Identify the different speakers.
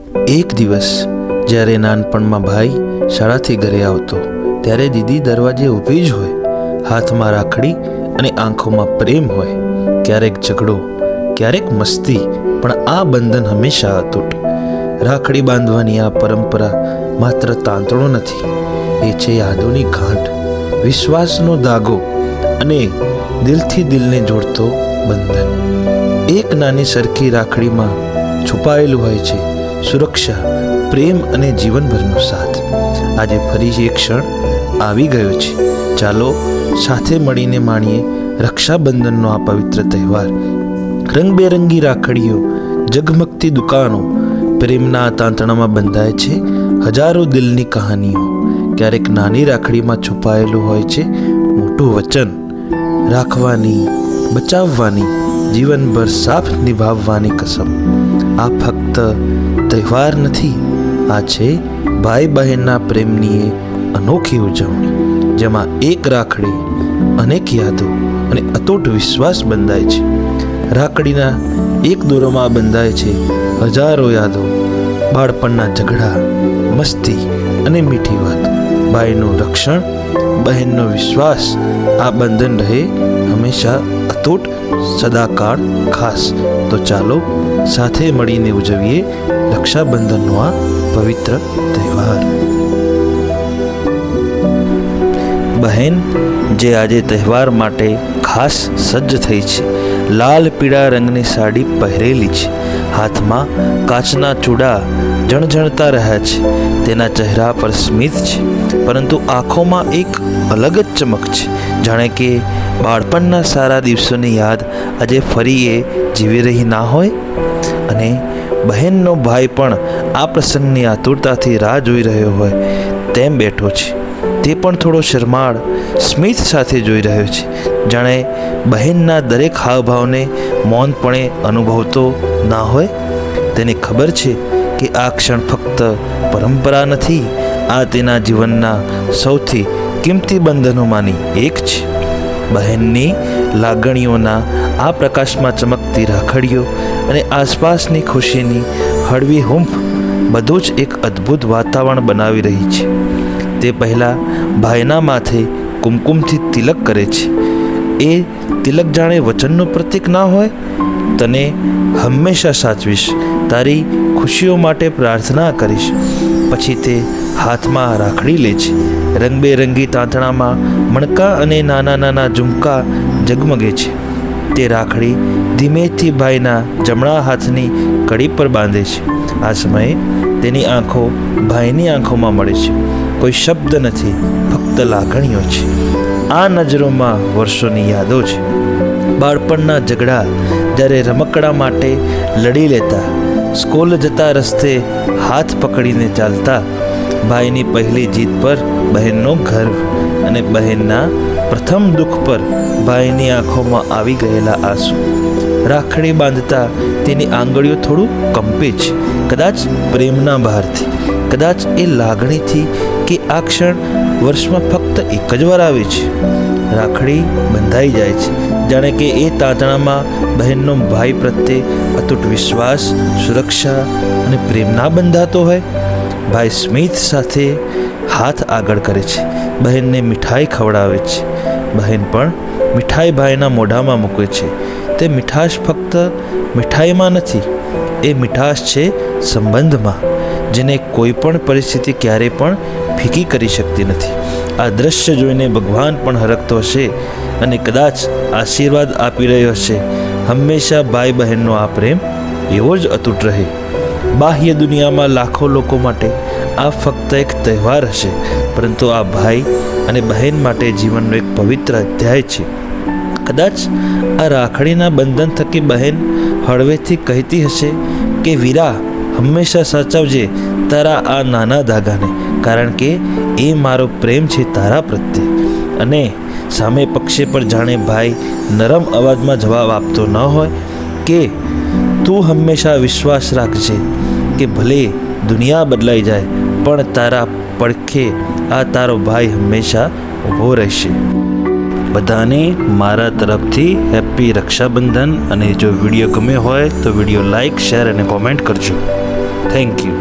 Speaker 1: એક દિવસ જ્યારે નાનપણમાં ભાઈ શાળાથી ઘરે આવતો ત્યારે દીદી દરવાજે ઊભી જ હોય, હાથમાં રાખડી અને આંખોમાં પ્રેમ હોય. ક્યારેક ઝઘડો, ક્યારેક મસ્તી, પણ આ બંધન હંમેશા અતૂટ. રાખડી બાંધવાની આ પરંપરા માત્ર તાંતણો નથી, એ છે યાદોની ગાંઠ, વિશ્વાસનો ધાગો અને દિલથી દિલને જોડતો બંધન. એક નાની સરખી રાખડીમાં છુપાયેલું હોય છે સુરક્ષા, પ્રેમ અને જીવનભરનો સાથ. આજે ફરી એક ક્ષણ આવી ગયો છે. ચાલો સાથે મળીને માણીએ રક્ષાબંધનનો આ પવિત્ર તહેવાર. રંગબેરંગી રાખડીઓ, ઝગમગતી દુકાનો, પ્રેમના તાંતણામાં બંધાય છે હજારો દિલની કહાનીઓ. ક્યારેક નાની રાખડીમાં છુપાયેલું હોય છે મોટું વચન, રાખવાની, બચાવવાની, જીવનભર સાથ નિભાવવાની કસમ. આ ફક્ત તહેવાર નથી, આ છે ભાઈ બહેનના પ્રેમની એ અનોખી ઉજવણી, જેમાં એક રાખડી અનેક યાદો અને અતૂટ વિશ્વાસ બંધાય છે. રાખડીના એક દોરામાં બંધાય છે હજારો યાદો, બાળપણના ઝઘડા, મસ્તી અને મીઠી વાત. ભાઈનું રક્ષણ, બહેનનો વિશ્વાસ, આ બંધન રહે હંમેશા અતૂટ, સદાકાળ ખાસ. તો ચાલો સાથે મળીને ઉજવીએ રક્ષાબંધનનો આ પવિત્ર તહેવાર. બહેન જે આજે તહેવાર માટે ખાસ સજ્જ થઈ છે, લાલ પીળા રંગની સાડી પહેરેલી છે, હાથમાં કાચના ચૂડા જણજણતા રહ્યા છે, તેના ચહેરા પર સ્મિત છે, પરંતુ આંખોમાં એક અલગ જ ચમક છે, જાણે કે બાળપણના સારા દિવસોની યાદ આજે ફરી એ જીવી રહી ના હોય. અને બહેનનો ભાઈ પણ આ પ્રસંગની આતુરતાથી રાહ જોઈ રહ્યો હોય તેમ બેઠો છે. તે પણ થોડો શરમાળ સ્મિત સાથે જોઈ રહ્યો છે, જાણે બહેનના દરેક હાવભાવને મૌનપણે અનુભવતો ના હોય. તેને ખબર છે કે આ ક્ષણ ફક્ત પરંપરા નથી, આ તેના જીવનના સૌથી કિંમતી બંધનોમાંની એક છે. બહેનની લાગણીઓના આ પ્રકાશમાં ચમકતી રાખડીઓ અને આસપાસની ખુશીની હળવી હૂંફ બધું જ એક અદ્ભુત વાતાવરણ બનાવી રહી છે. તે પહેલાં ભાઈના માથે કુમકુમથી તિલક કરે છે. એ તિલક જાણે વચનનું પ્રતીક ના હોય, તને હંમેશા સાચવીશ, તારી ખુશીઓ માટે પ્રાર્થના કરીશ. પછી તે હાથમાં રાખડી લે છે. રંગબેરંગી તાંતણામાં મણકા અને નાના નાના ઝુમકા ઝગમગે છે. તે રાખડી ધીમેથી ભાઈના જમણા હાથની કડી પર બાંધે છે. આ સમયે તેની આંખો ભાઈની આંખોમાં મળે છે. કોઈ શબ્દ નથી, ફક્ત લાગણીઓ છે. આ નજરોમાં વર્ષોની યાદો છે. બાળપણના ઝઘડા, જ્યારે રમકડા માટે લડી લેતા, સ્કૂલ જતા રસ્તે હાથ પકડીને ચાલતા, ભાઈની પહેલી જીત પર બહેનનો ગર્વ અને બહેનના પ્રથમ દુઃખ પર ભાઈની આંખોમાં આવી ગયેલા આંસુ. રાખડી બાંધતા તેની આંગળીઓ થોડું કંપે છે, કદાચ પ્રેમના ભારથી, કદાચ એ લાગણીથી કે આ ક્ષણ વર્ષમાં ફક્ત એક જ વાર આવે છે. રાખડી બંધાઈ જાય છે, જાણે કે એ તાંતણામાં બહેનનો ભાઈ પ્રત્યે અતૂટ વિશ્વાસ, સુરક્ષા અને પ્રેમ ના બંધાતો હોય. ભાઈ સ્મિત સાથે હાથ આગળ કરે છે, બહેનને મીઠાઈ ખવડાવે છે. બહેન પણ મીઠાઈ ભાઈના મોઢામાં મૂકે છે. તે મીઠાશ ફક્ત મીઠાઈમાં નથી, એ મીઠાશ છે સંબંધમાં, જેને કોઈ પણ પરિસ્થિતિ ક્યારેય પણ ફીકી કરી શકતી નથી. આ દ્રશ્ય જોઈને ભગવાન પણ હરખતો હશે અને કદાચ આશીર્વાદ આપી રહ્યો હશે. હંમેશા ભાઈ બહેનનો આ પ્રેમ એવો જ અતૂટ રહે. બાહ્ય દુનિયામાં લાખો લોકો માટે આ ફક્ત એક તહેવાર હશે, પરંતુ આ ભાઈ અને બહેન માટે જીવનનો એક પવિત્ર અધ્યાય છે. કદાચ આ રાખડીના બંધન થકી બહેન હળવેથી કહેતી હશે કે વીરા, હંમેશા સાચવજે તારા આ નાના ધાગાને, કારણ કે એ મારો પ્રેમ છે તારા પ્રત્યે. અને સામે પક્ષે પર જાણે ભાઈ નરમ અવાજમાં જવાબ આપતો ન હોય કે તું હંમેશા વિશ્વાસ રાખજે કે ભલે દુનિયા બદલાઈ જાય, પણ તારા પડખે આ તારો ભાઈ હંમેશા ઊભો રહેશે. બધાને મારા તરફથી હેપી રક્ષાબંધન. અને જો વિડીયો ગમ્યો હોય તો વિડીયો લાઈક, શેર અને કોમેન્ટ કરજો. Thank you.